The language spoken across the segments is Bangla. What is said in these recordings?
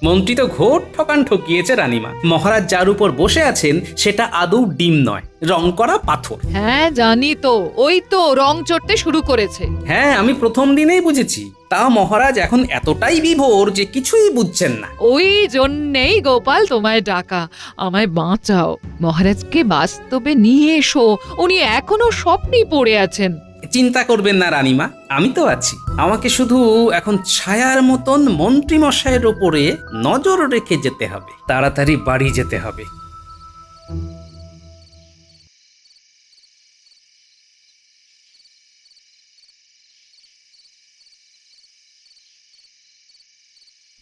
মন্ত্রী তো ঘোর ঠকান ঠকিয়েছে রানীমা। মহারাজ যার উপর বসে আছেন সেটা আদৌ ডিম নয়, রং করা পাথর। হ্যাঁ জানি তো, ওই তো রং চড়তে শুরু করেছে। হ্যাঁ, আমি প্রথম দিনেই বুঝেছি। তা মহারাজ এখন এতটাই বিভোর যে কিছুই বুঝছেন না। ওই জন্যেই গোপাল তোমায় ডাকা, আমায় বাঁচাও। মহারাজকে বাস্তবে নিয়ে এসো, উনি এখনো স্বপ্নেই পড়ে আছেন। চিন্তা করবেন না রানীমা, আমি তো আছি। আমাকে শুধু এখন ছায়ার মতন মন্ত্রী মশাইয়ের ওপরে নজর রেখে যেতে হবে, তাড়াতাড়ি বাড়ি যেতে হবে।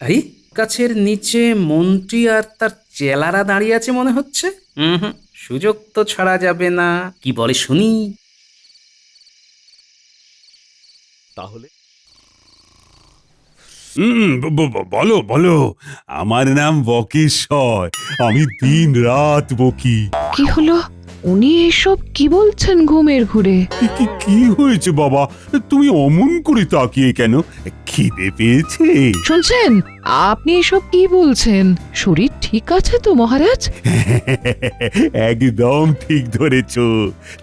এই গাছের নিচে মন্ত্রী আর তার চেলারা দাঁড়িয়ে আছে মনে হচ্ছে। হুম, সুযোগ তো ছাড়া যাবে না। কি বলে শুনি। তাহলে বলো বলো, আমার নাম বকেশ্বর, আমি দিন রাত বকি। কি হলো? উনি এসব কি বলছেন ঘুমের ঘুরে? কি হয়েছে বাবা, তুমি অমন করে তাকিয়ে কেন? খিদে পেয়েছে? শুনছেন, আপনি এসব কি বলছেন? শরীর ঠিক আছে তো মহারাজ? একদম ঠিক ধরেছ,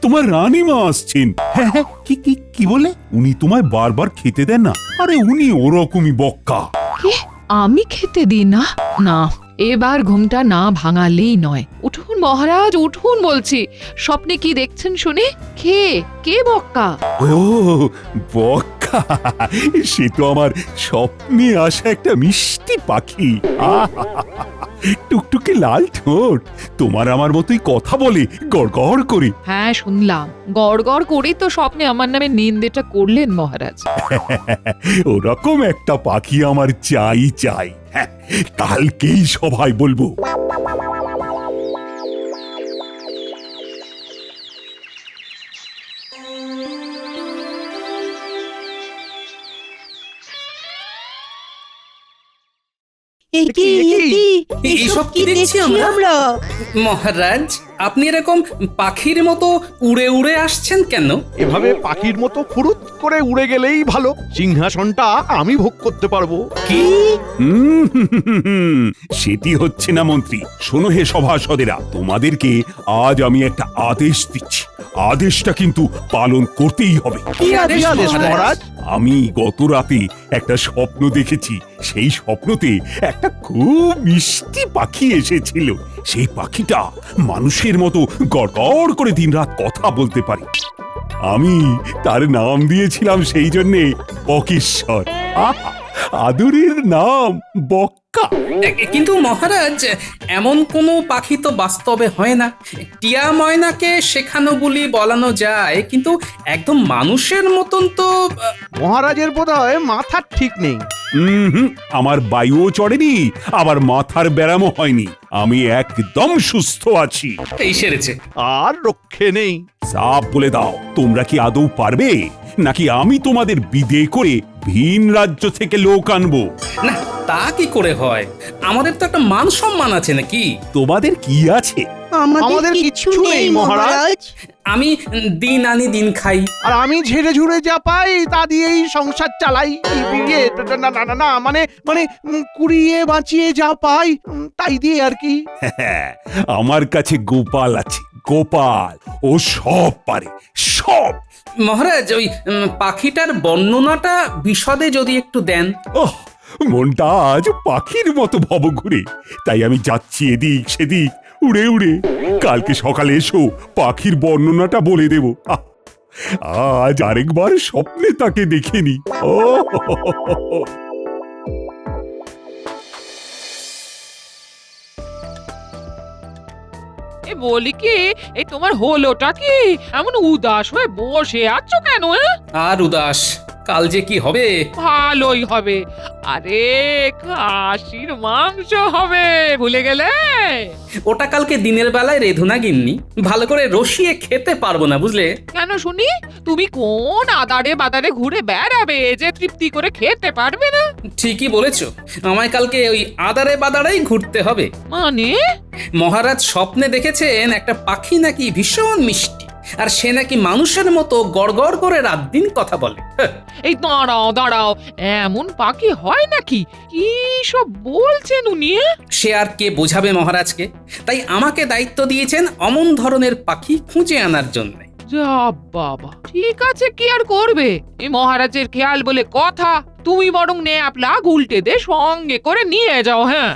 তোমার রানীমা আসছেন। হ্যাঁ হ্যাঁ, কি বলে? উনি তোমায় বারবার খেতে দেন না? আরে উনি ওরকমই বক্কা। কি? আমি খেতে দিই না? না, এবার ঘুমটা না ভাঙালেই নয়। উঠুন মহারাজ, উঠুন বলছি। স্বপ্নে কি দেখছেন শুনে? কে বক্কা? ও বক্কা, সে তো আমার স্বপ্নে আসা একটা মিষ্টি পাখি। টুকটুকে লাল ঠোঁট, তোমার আমার মতোই কথা বলে গড়গড় করে। হ্যাঁ শুনলাম, গড় গড় করেই তো স্বপ্নে আমার নামে নিন্দেটা করলেন মহারাজ। ওরকম একটা পাখি আমার চাই। হ্যাঁ, কালকেই সবাই বলবো। এসব কি দেখছি আমরা? মহারাজ, আপনি এরকম পাখির মতো উড়ে উড়ে আসছেন কেন? এভাবে পাখির মতো ফুরুত করে উড়ে গেলেই ভালো, সিংহাসনটা আমি ভোগ করতে পারবো। কি? সেটি হচ্ছে না মন্ত্রী। শোনো হে সভাসদেরা, তোমাদেরকে আজ আমি একটা আদেশ দিচ্ছি। আদেশটা কিন্তু পালন করতেই হবে। কি আদেশ মহারাজ? আমি গত রাতে একটা স্বপ্ন দেখেছি। সেই স্বপ্নতে একটা খুব মিষ্টি পাখি এসেছিল। সেই পাখিটা মানুষের মতো গড়গড় করে দিনরাত কথা বলতে পারে। আমি তার নাম দিয়েছিলাম সেই জন্যে বকেশ্বর। আহা, আদরের নাম বক্কা। কিন্তু মহারাজ, এমন কোনো পাখি তো বাস্তবে হয় না। টিয়া ময়নাকে শেখানো বলি বলানো যায়, কিন্তু একদম মানুষের মতন তো। মহারাজের বোধহয় মাথার ঠিক নেই। আমার বায়ুও চড়েনি, আবার মাথার ব্যারামও হয়নি। আমি একদম সুস্থ আছি। এই সেরেছে। আর রক্ষে নেই। সাপ বলে দাও, তোমরা কি আদৌ পারবে, নাকি আমি তোমাদের বিদে করে ভিন রাজ্য থেকে লোক আনবো? না, তা কি করে হয়? আমাদের তো একটা মান সম্মান আছে নাকি? তোমাদের কি আছে? আমাদের কিচ্ছু নেই মহারাজ। আমি দিন আনি দিন খাই। আর আমি ঝেড়ে ঝুড়ে যা পাই তা দিয়েই সংসার চালাই। না মানে মানে কুড়িয়ে বাঁচিয়ে যা পাই তাই দিয়ে আর কি। আমার কাছে গোপাল আছে, গোপাল। ও সব পারে, সব। মহারাজ, ওই পাখিটার বর্ণনাটা বিশদে যদি একটু দেন। ওহ, মনটা আজ পাখির মতো ভব ঘুরে, তাই আমি যাচ্ছি এদিক সেদিক উড়ে উড়ে। কালকে সকালে এসো, পাখির বর্ণনাটা বলে দেব। আজ আরেকবার স্বপ্নে তাকে দেখিনি। ও বলি কি, এই তোমার হলোটা কি? এমন উদাস হয়ে বসে আছো কেন? আর উদাস, কাল যে কি হবে। ভালোই হবে। আরে খাসির মাংস হবে, ভুলে গেলে? ওটা কালকে দিনের বেলায় রেধুনা গিন্নি, ভালো করে রসিয়ে খেতে পারবো না বুঝলে। কেন শুনি? তুমি কোন আদারে বাদারে ঘুরে বেড়াবে যে তৃপ্তি করে খেতে পারবে না? ঠিকই বলেছো, আমায় কালকে ওই আদারে বাদারেই ঘুরতে হবে। মানে? মহারাজ স্বপ্নে দেখেছেন একটা পাখি নাকি ভীষণ মিষ্টি, আর সে নাকি মানুষের মতো গড়গড় করে রাত দিন কথা বলে। হ্যাঁ, এই দাঁড়াও দাঁড়াও, এমন পাখি হয় নাকি? কি সব বলছেন উনি? সে আর কে বোঝাবে মহারাজকে, তাই আমাকে দায়িত্ব দিয়েছেন অমন ধরনের পাখি খুঁজে আনার জন্য। যা বাবা, ঠিক আছে, কি আর করবে, এই মহারাজের খেয়াল বলে কথা। তুমি বরং ন্যাপলা উল্টে দে সঙ্গে করে নিয়ে যাও। হ্যাঁ,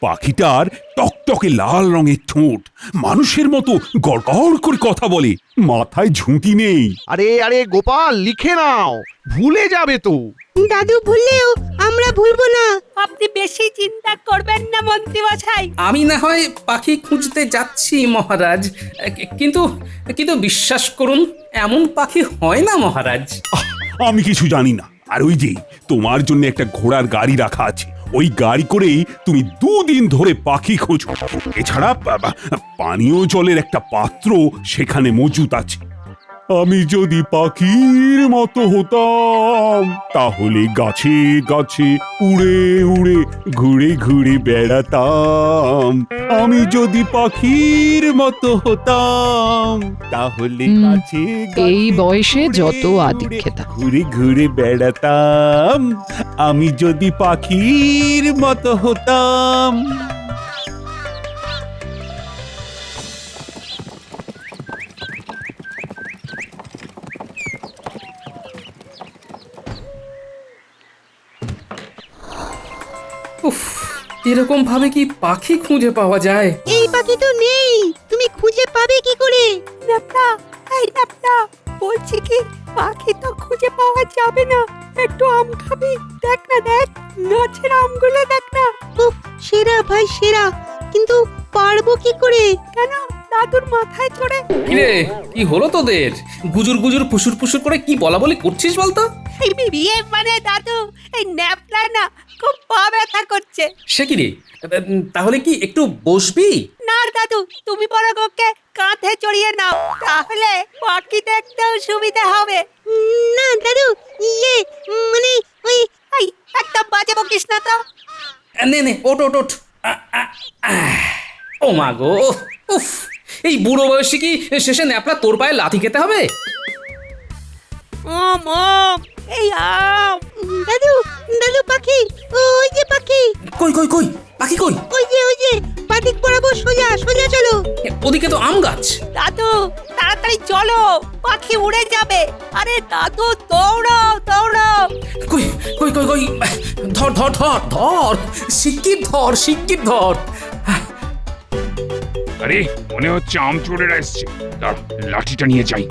পাখিটার টকটকে লাল রঙের ঠোঁট, মানুষের মতো গড়গড় করে কথা বলে, মাথায় ঝুঁটি নেই। আরে আরে গোপাল, লিখে নাও, ভুলে যাবে তো। দাদু ভুললেও আমরা ভুলবো না। আপনি বেশি চিন্তা করবেন না মন্ত্রী মশাই। আমি না হয় পাখি খুঁজতে যাচ্ছি মহারাজ, কিন্তু কিন্তু বিশ্বাস করুন, এমন পাখি হয় না মহারাজ। আমি কিছু জানি না। আর ওই যে তোমার জন্য একটা ঘোড়ার গাড়ি রাখা আছে, ওই গাড়ি করেই তুমি 2 দিন ধরে পাখি খোঁজো। এছাড়া পানীয় জলের একটা পাত্র সেখানে মজুত আছে। আমি যদি পাখির মতো হতাম, তাহলে গাছে গাছে উড়ে উড়ে ঘুরে ঘুরে বেড়াতাম। আমি যদি পাখির মতো হতাম, তাহলে গাছে এই বয়সে উড়ে যত উড়ে আদিক্ষেতা। ঘুরে ঘুরে বেড়াতাম। আমি যদি পাখির মতো হতাম। উফ, এরকম ভাবে কি পাখি খুঁজে পাওয়া যায়? এই পাখি তো নেই, তুমি খুঁজে পাবে কি করে? ন্যাপলা, এই ন্যাপলা, বলছি কি পাখি তো খুঁজে পাওয়া যাবে না। একটু আম খাবি? দেখ না, দেখ গাছের আমগুলো দেখ না। উফ, সেরা ভাই সেরা, কিন্তু পারবো কি করে? কেন দাদুর মাথায় চড়ে? কিরে, কি হলো তোদের? গুজুর গুজুর ফুসুর ফুসুর করে কি বলা বলি করছিস বলতো? এই বিয়ে মানে দাদু, এই ন্যাপলা না খুব পা ব্যথা করছে। সে কি রে, তাহলে কি একটু বসবি? না দাদু, তুমি বরং ওকে কাঁধে চড়িয়ে নাও, তাহলে পাখি দেখতেও সুবিধা হবে। না দাদু, মানে ওই এই একদম বাজে বকিস না তো। নে নে, ওঠ ওঠ ওঠ। ও মা গো, উফ, এই বুড়ো বয়সে কি শেষে ন্যাপলা তোর পায়ে লাথি খেতে হবে? এই আম। দাদু, দাদু পাখি, ওই যে পাখি, কই কই কই, পাখি কই? ওই যে পাদিক বরাবর সোজা সোজা চলো। ওদিকে তো আম গাছ। দাদু তাড়াতাড়ি চলো, পাখি উড়ে যাবে। আরে দাদু দৌড়াও দৌড়াও। কই কই কই কই, ধর ধর ধর ধর, শিগগির ধর, শিগগির ধর। আরে মনে হচ্ছে আম চোরেরা এসছে। দাঁড়া, লাঠিটা নিয়ে যাই।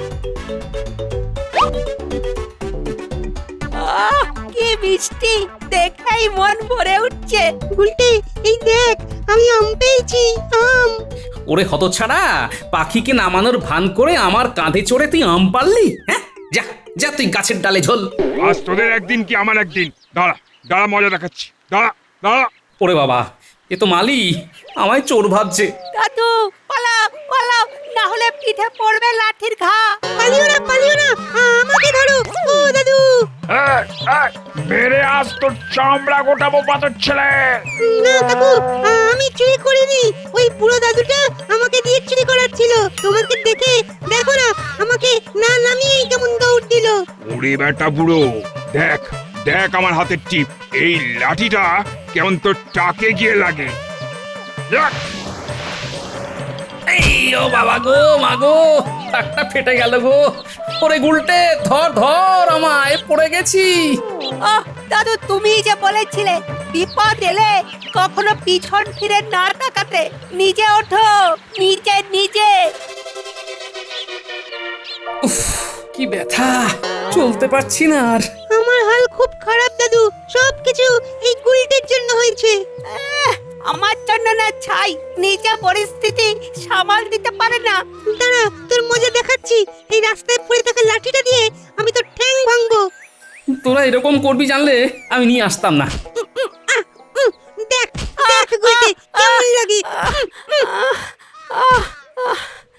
আহ, কি মিষ্টি, দেখাই মন ভরে উঠছে। গুলটে, এই দেখ, আমি আম পেয়েছি, আম। ওরে হতচ্ছাড়া, পাখিকে নামানোর ভান করে আমার কাঁধে চড়ে তুই আম পারলি? হ্যাঁ, যা যা তুই গাছের ডালে ঝোল। আজ তোদের একদিন কি আমার একদিন। দাঁড়া দাঁড়া, মজা দেখাচ্ছি। দাঁড়া দাঁড়া। ওরে বাবা, এ তো মালি আমায় চোর ভাবছে। দাদু পালাও পালাও, না হলে পিঠে পড়বে লাঠির ঘা। পালিও না, পালিও না, আমাকে ধরো। ও দাদু। মেরে আজ তোর চামড়া গোটাবো পাথর ছেলে। না কাকু, আমি চুরি করিনি, ওই বুড়ো দাদুটা আমাকে দিয়ে চুরি করাচ্ছিল। তোমাকে দেখে দেখো না, আমাকে না নামিয়েই কেমন দৌড় দিল। ওরে বেটা বুড়ো, দেখ দেখ আমার হাতের টিপ, এই লাঠিটা কেমন তোর টাকে গিয়ে লাগে। দেখ। এই ও বাবা গো, মা গো, টাকটা ফেটে গেল গো। ওরে গুলটে, ধর ধর, আমায় পড়ে গেছি। ওহ দাদু, তুমি যে বলেছিলে বিপদ এলে কখনো পিছন ফিরে না তাকাতে। নিজে ওঠো, নিজে নিজে। উফ, কি ব্যথা, চলতে পারছি না আর। আমার হাল খুব খারাপ দাদু, সবকিছু এই গুলটের জন্য হয়েছে। আমার জন্য না ছাই, নিজে পরিস্থিতি সামাল দিতে পারে না। দাঁড়া, তোর মজা দেখাচ্ছি। এই রাস্তায় পড়ে থাকা লাঠিটা দিয়ে আমি তোর ঠ্যাং ভাঙবো। তোরা এরকম করবি জানলে আমি নিয়ে আসতাম না। দেখ দেখ গুলটে, কেমন লাগে।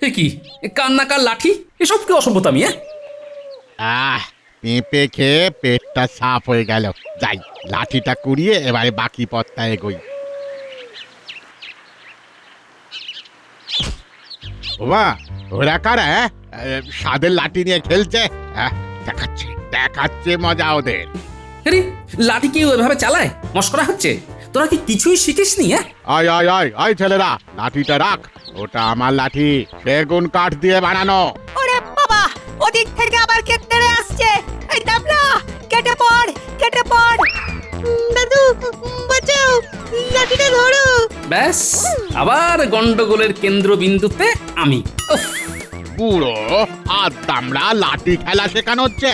এ কি, কান্নাকার লাঠি, এসব কি অসভ্যতামি? পেঁপে খেয়ে পেটটা সাফ হয়ে গেল। যাই, লাঠিটা কুড়িয়ে এবারে বাকি পথটা এগোই। ওমা ওরা কারা স্বাদের লাঠি নিয়ে খেলছে? দেখাচ্ছে দেখাচ্ছে মজা ওদের। আরে লাঠি কি ওইভাবে চালায়? মস্করা হচ্ছে? তোরা কি কিছুই শিখিসনি? হ্যাঁ, আয় আয় আয় আয় ছেলেরা, লাঠিটা রাখ। ওটা আমার লাঠি, সেগুন কাঠ দিয়ে বানানো। ওরে বাবা, ওদিক থেকে আবার কে তেড়ে আসছে। এই ডাবলা, কেটে পড়, কেটে পড়। দাদু বাঁচাও, লাঠিটা ধরো। ব্যাস আবার গন্ডগোলের কেন্দ্রবিন্দুতে আমি। উফ, পুরো আর দামড়া লাঠি খেলা শেখানো হচ্ছে।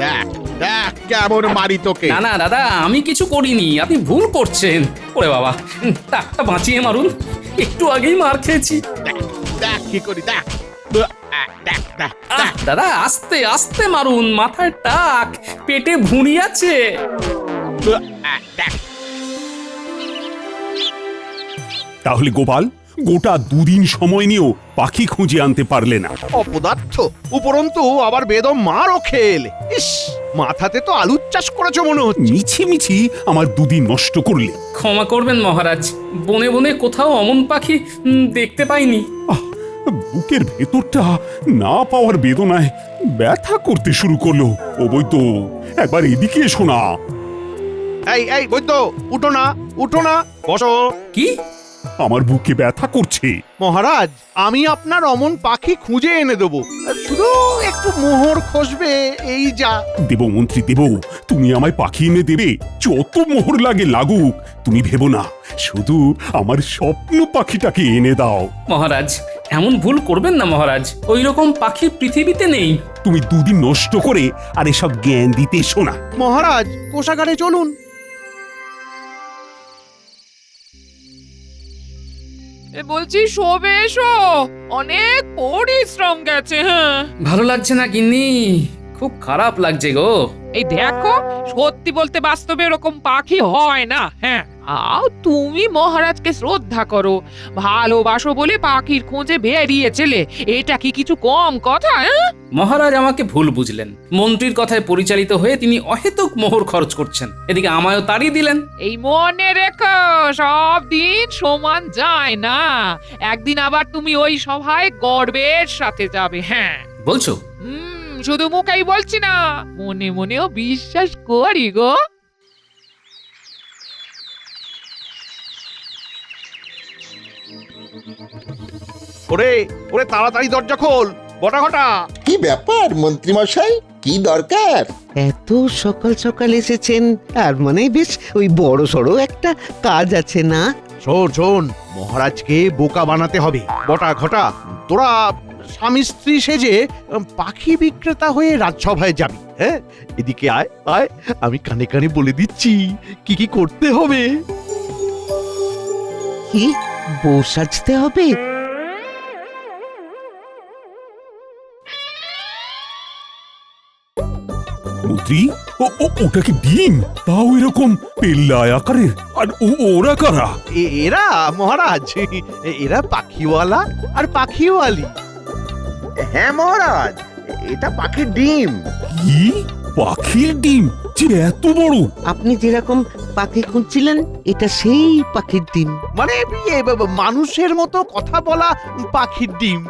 দেখ দেখ কেমন মারি তোকে। না না দাদা, আমি কিছু করিনি, আপনি ভুল করছেন। ওরে বাবা, টাকটা বাঁচিয়ে মারুন, একটু আগেই মার খেয়েছি। দেখ দেখ কি করি, দেখ দেখ দেখ আহ, দাদা আস্তে আস্তে মারুন, মাথায় টাক, পেটে ভুঁড়ি আছে। দেখ। তাহলে গোপাল, গোটা 2 দিন সময় নিয়েও পাখি খুঁজে আনতে পারলে না। অপদার্থ, উপরন্তু আবার বেদম মারও খেলে। ইস, মাথাতে তো আলুর চাষ করেছো মনে হচ্ছে। মিছি মিছি আমার 2 দিন নষ্ট করলে। ক্ষমা করবেন মহারাজ, বনে বনে কোথাও অমন পাখি দেখতে পাইনি। আহ, বুকের ভেতরটা না পাওয়ার বেদনায় ব্যথা করতে শুরু করলো। ও বৈদ্য, একবার এদিকে এসো না। এই এই বৈদ্য, উঠো না, উঠো না, বসো। কি? আমার বুকে ব্যথা করছে। মহারাজ, আমি আপনার অমন পাখি খুঁজে এনে দেবো, শুধু একটু মোহর খসবে, এই যা। দেব মন্ত্রী দেব, তুমি আমায় পাখি এনে দেবে, যত মোহর লাগে লাগুক। তুমি ভেবো না, শুধু আমার স্বপ্ন পাখিটাকে এনে দাও। মহারাজ এমন ভুল করবেন না মহারাজ, ওই রকম পাখি পৃথিবীতে নেই। তুমি 2 দিন নষ্ট করে আর এসব জ্ঞান দিতে এসো না। মহারাজ, কোষাগারে চলুন। বলছি শোবে এসো, অনেক পরিশ্রম গেছে। হ্যাঁ, ভালো লাগছে না গিন্নি, খুব খারাপ লাগছে গো। এই দেখো, সত্যি বলতে বাস্তবে এরকম পাখি হয় না। হ্যাঁ, তুমি মহারাজকে শ্রদ্ধা করো, ভালোবাসো বলে পাখির খোঁজে বেরিয়েছিলে, এটা কি কিছু কম কথা? হ্যাঁ, মহারাজ আমাকে ভুল বুঝলেন, মন্ত্রীর কথায় পরিচালিত হয়ে তিনি অহেতুক মোহর খরচ করছেন, এদিকে আমায়ও তাড়িয়ে দিলেন। এই মনে রেখো, সব দিন সমান যায় না, একদিন আবার তুমি ওই সভায় গর্বের সাথে যাবে। হ্যাঁ, বলছো? শুধু মুখেই বলছি না, মনে মনেও বিশ্বাস করি গো। ওরে ওরে, তাড়াতাড়ি দরজা খোল, বটা ঘটা। কি ব্যাপার মন্ত্রী মশাই, কি দরকার? এত সকাল সকাল এসেছেন, তার মানে বেশ ওই বড় সড়ো একটা কাজ আছে না? শোন শোন, মহারাজকে বোকা বানাতে হবে। বটা ঘটা, তোরা স্বামী স্ত্রী সেজে পাখি বিক্রেতা হয়ে রাজসভায় যাবি। হ্যাঁ, এদিকে আয় আয়, আমি কানে কানে বলে দিচ্ছি কি কি করতে হবে। কি বউ সাজতে হবে? মন্ত্রী, ওটা কি ডিম? তাও এরকম পেল্লায় আকারের। আর ওরা কারা? এরা মহারাজ, এরা পাখিওয়ালা আর পাখিওয়ালি। হ্যাঁ মহারাজ, এটা পাখির ডিম। কি পাখির ডিম? যে এত বড়! আপনি যেরকম পাখি খুঁজছিলেন, এটা সেই পাখির ডিম। মানে মানুষের মতো কথা বলা পাখির ডিম।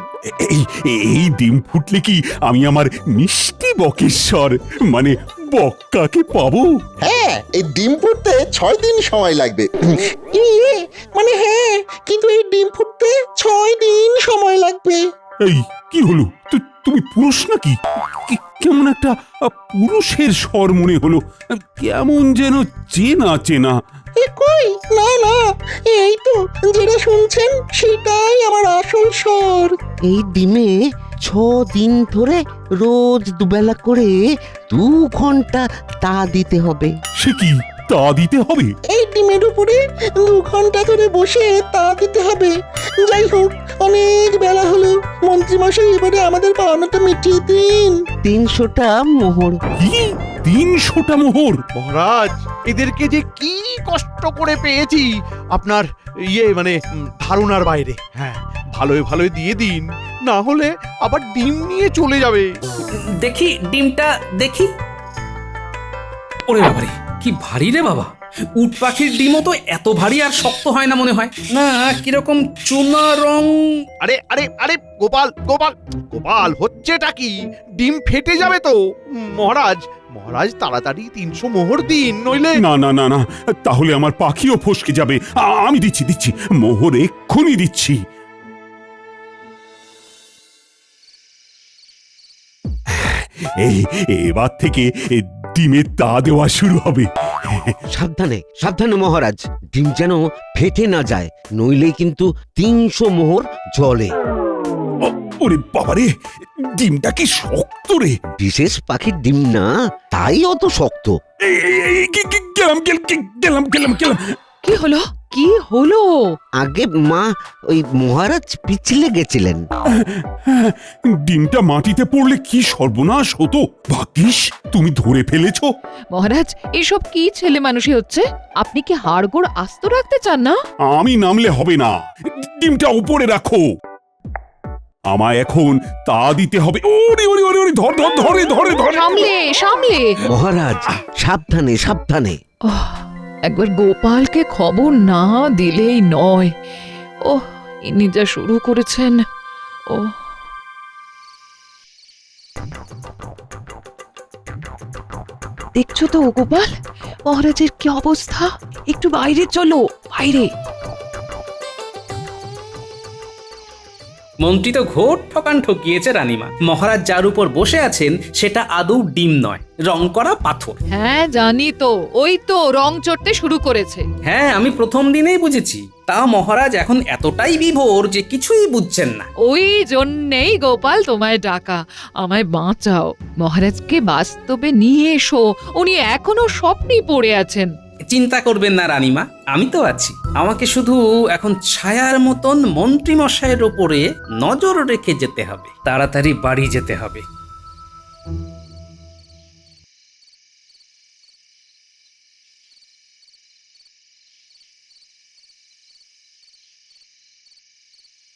এই এই ডিম ফুটলে কি আমি আমার মিষ্টি বকেশ্বর মানে বক্কাকে পাবো? হ্যাঁ, এই ডিম ফুটতে 6 দিন সময় লাগবে। মানে হ্যাঁ, কিন্তু এই ডিম ফুটতে 6 দিন সময় লাগবে। এই কি হলো? তুমি পুরুষ নাকি? কেমন একটা পুরুষের স্বর মনে হলো, কেমন যেন চেনা চেনা। কই, না না, এই তো যেটা শুনছেন সেটাই আমার আসল স্বর। এই ডিমে 6 দিন ধরে রোজ দুবেলা করে 2 ঘন্টা তা দিতে হবে। সে কি তা দিতে হবে? এই ডিমের উপরে 2 ঘন্টা ধরে বসে তা দিতে হবে। যাই হোক, অনেক বেলা হলো, মন্ত্রী মশাই এবারে আমাদের পাওনাটা মিটিয়ে দিন। 300টা মোহর। কি 300টা মোহর? মহারাজ, এদেরকে যে কি কষ্ট করে পেয়েছি আপনার মানে ধারণার বাইরে। হ্যাঁ, ভালোই ভালোই দিয়ে দিন, না হলে আবার ডিম নিয়ে চলে যাবে। দেখি ডিমটা দেখি। ওরে বাবারে, কি ভারী রে বাবা, উট পাখির ডিমও তো এত ভারী আর শক্ত হয় না মনে হয় না, কিরকম চুনা রং। আরে আরে আরে গোপাল গোপাল গোপাল, হচ্ছেটা কি? ডিম ফেটে যাবে তো। মহারাজ মহারাজ তাড়াতাড়ি 300 মোহর দিন, নইলে। না না না না, তাহলে আমার পাখিও ফসকে যাবে। আমি দিচ্ছি দিচ্ছি, মোহর এক্ষুনি দিচ্ছি। এই এবার থেকে ডিমের তা দেওয়া শুরু হবে। সাবধানে সাবধানে মহারাজ, ডিম যেন ফেটে না যায়, নইলেই কিন্তু 300 মোহর জলে। ওরে বাবারে, ডিমটা কি শক্ত রে! বিশেষ পাখির ডিম না, তাই অত শক্ত। গেলাম গেলাম গেলাম গেলাম। কি হলো কি হলো? আগে মা, ওই মহারাজ পিছলে গেছিলেন। ডিমটা মাটিতে পড়লে কি সর্বনাশ হতো। ভাগ্যিস তুমি ধরে ফেলেছো। মহারাজ, এসব কি ছেলে মানুষই হচ্ছে? আপনি কি হাড়গোড় আস্ত রাখতে চান না? আমি নামলে হবে না, ডিমটা উপরে রাখো। আমায় এখন তা দিতে হবে। ওরে ওরে ওরে ওরে, ধর ধর ধরে ধরে ধরে। সামলে সামলে। মহারাজ সাবধানে সাবধানে। একবার গোপালকে খবর না দিলেই নয়। ওহ, ইনি যা শুরু করেছেন। ও দেখছো তো গোপাল, মহারাজের কি অবস্থা? একটু বাইরে চলো, বাইরে। মন্ত্রী তো ঘোর ঠকান ঠকিয়েছে রানীমা। মহারাজ যার উপর বসে আছেন সেটা আদৌ ডিম নয়, রং করা পাথর। হ্যাঁ জানি তো, ওই তো রং চড়তে শুরু করেছে। হ্যাঁ, আমি প্রথম দিনেই বুঝেছি। তা মহারাজ এখন এতটাই বিভোর যে কিছুই বুঝছেন না। ওই জন্যেই গোপাল তোমায় ডাকা, আমায় বাঁচাও। মহারাজকে বাস্তবে নিয়ে এসো, উনি এখনো স্বপ্নেই পড়ে আছেন। চিন্তা করবেন না রানীমা, আমি তো আছি। আমাকে শুধু এখন ছায়ার মতন মন্ত্রী মশাইয়ের ওপরে নজর রেখে যেতে হবে, তাড়াতাড়ি বাড়ি যেতে হবে।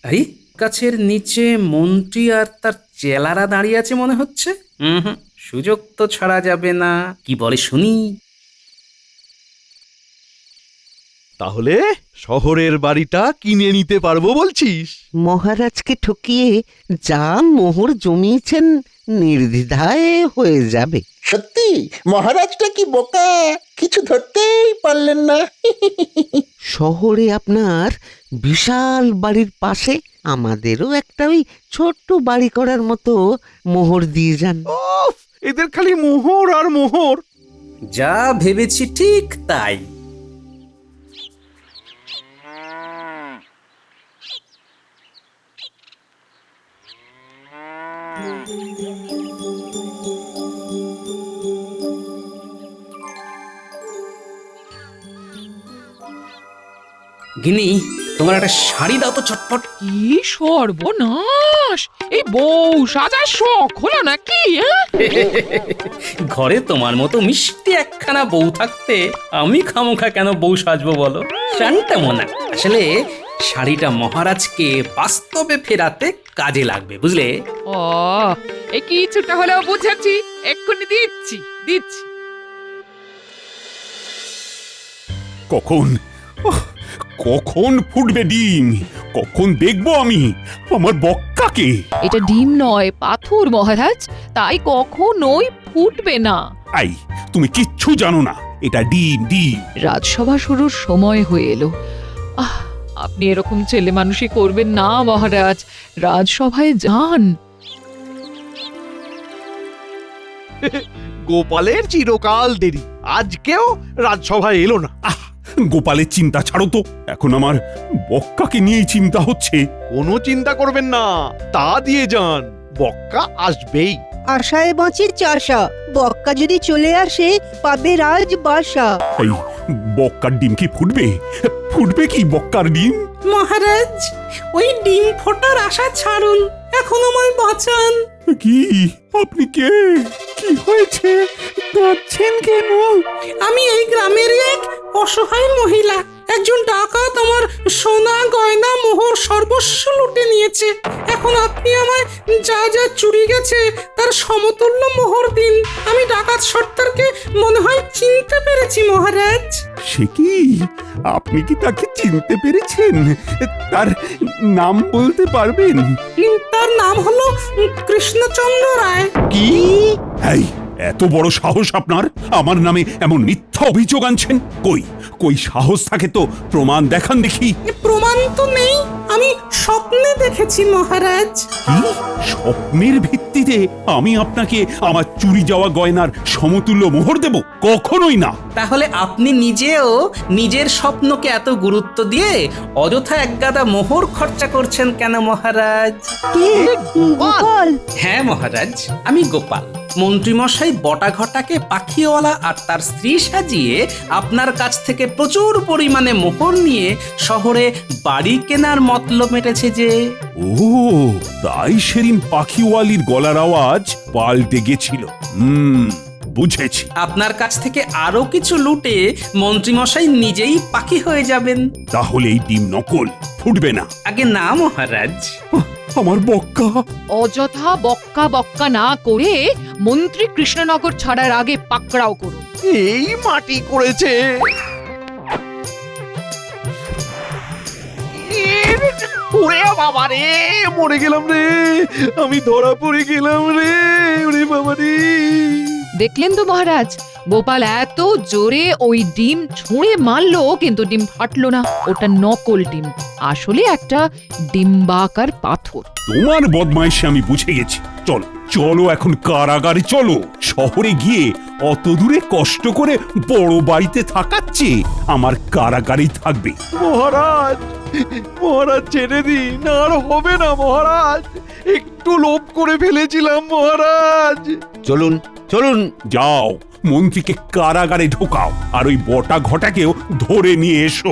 এই গাছের নিচে মন্ত্রী আর তার চেলারা দাঁড়িয়ে আছে মনে হচ্ছে। হুম, সুযোগ তো ছাড়া যাবে না। কি বলে শুনি। তাহলে শহরের বাড়িটা কিনে নিতে পারবো বলছিস? মহারাজকে ঠকিয়ে যা মোহর জমিয়েছেন নির্দ্বিধায় হয়ে যাবে। সত্যি মহারাজটা কি বোকা, কিছু ধরতেই পারলেন না। শহরে আপনার বিশাল বাড়ির পাশে আমাদেরও একটা ওই ছোট্ট বাড়ি করার মতো মোহর দিয়ে যান। ওফ, এদের খালি মোহর আর মোহর। যা ভেবেছি ঠিক তাই। গিনি, তোমার একটা শাড়ি দাও তো চটপট। কি সর্বনাশ! এই বউ সাজার শখ হলো নাকি? ঘরে তোমার মতো মিষ্টি একখানা বউ থাকতে আমি খামোখা কেন বউ সাজবো বলো? শান্তা মোনা, আসলে শাড়িটা মহারাজকে বাস্তবে ফেরাতে কাজে লাগবে, বুঝলে? ও, এই কিছুটা হলেও বুঝেছি, এক্ষুনি দিচ্ছি দিচ্ছি। কখন কখন ফুটবে ডিম? কখন দেখবো আমি আমার বক্কাকে? এটা ডিম নয়, পাথর মহারাজ, তাই কখনোই ফুটবে না। আই, তুমি কিচ্ছু জানো না, এটা ডিম ডিম। রাজসভা শুরুর সময় হয়ে এলো। আপনি এরকম ছেলে মানুষই করবেন না মহারাজ, রাজসভায় যান। গোপালের চিরকাল দেরি, আজকেও রাজসভায় এলো না। গোপালের চিন্তা ছাড়ো তো, এখন আমার বক্কাকে নিয়েই চিন্তা হচ্ছে। কোনো চিন্তা করবেন না, তা দিয়ে যান, বক্কা আসবেই। আশায় বাঁচি চাষা, বক্কা যদি চলে আসে পাবে রাজ বাসা। এই বক্কার ডিম কি ফুটবে? ফুটবে কি বক্কার ডিম? মহারাজ, ওই ডিম ফোটার আশা ছাড়ুন, এখন আমায় বাঁচান। কি? আপনি কে? কি হয়েছে? কাঁদছেন কেন? আমি এই গ্রামের এক অসহায় মহিলা। একজন ডাকাত আমার সোনা গয়না মোহর সর্বস্ব লুটে নিয়েছে। এখন আপনি আমায় যা যা চুরি গেছে তার সমতুল্য মোহর দিন। আমি ডাকাত সর্দারকে মনে হয় চিনতে পেরেছি মহারাজ। সে কি আপনি কি তাকে চিনতে পেরেছেন? তার নাম বলতে পারবেন? তার নাম হলো কৃষ্ণচন্দ্র রায়। কি? এই এত বড় সাহস আপনার আমার নামে এমন মিথ্যা অভিযোগ আনছেন? কই কই সাহস থাকে তো প্রমাণ দেখান দেখি। প্রমাণ তো নেই, আমি স্বপ্নে দেখেছি মহারাজ। কি স্বপ্নের ভিত্তিতে আমি আপনাকে আমার চুরি যাওয়া গয়নার সমতুল্য মোহর দেব? কখনোই না। তাহলে আপনি নিজেও নিজের স্বপ্নকে এত গুরুত্ব দিয়ে অযথা একগাদা মোহর খরচা করছেন কেন মহারাজ? কে? গোপাল? হ্যাঁ মহারাজ, আমি গোপাল। মন্ত্রীমশাই বটাঘটাকে পাখিওয়ালা আর তার স্ত্রী সাজিয়ে আপনার কাছ থেকে প্রচুর পরিমাণে মোহর নিয়ে শহরে বাড়ি কেনার মতলব মেটেছে যে। ও তাই সেদিন পাখিওয়ালির গলার আওয়াজ পাল্টে গেছিল। বুঝেছি। আপনার কাছ থেকে আরো কিছু লুটে মন্ত্রীমশাই নিজেই পাখি হয়ে যাবেন। তাহলে এই ডিম নকল, ফুটবে না। আগে না মহারাজ। আমার বক্কা। অযথা বক্কা বক্কা না করে মন্ত্রী কৃষ্ণনগর ছাড়ার আগে পাকড়াও করুন। এই মাটি করেছে। ওরে বাবা রে, মরে গেলাম রে, আমি ধরা পড়ে গেলাম রে, ওরে বাবা রে। দেখলেন তো মহারাজ, গোপাল এত জোরে ওই ডিম ছুঁড়ে মারলো কিন্তু ডিম ফাটলো না। ওটা নকল ডিম, আসলে একটা ডিম্বাকার পাথর। তোমার বদমাইশি আমি বুঝে গেছি। চলো চলো এখন কারাগারে চলো। শহরে গিয়ে অত দূরে কষ্ট করে বড় বাড়িতে থাকার চেয়ে আমার কারাগারেই থাকবে। মহারাজ, মহারাজ ছেড়ে দিন, আর হবে না মহারাজ, একটু লোভ করে ফেলেছিলাম মহারাজ। চলুন চলুন। যাও মন্ত্রীকে কারাগারে ঢোকাও আর ওই বটা ঘটাকেও ধরে নিয়ে এসো।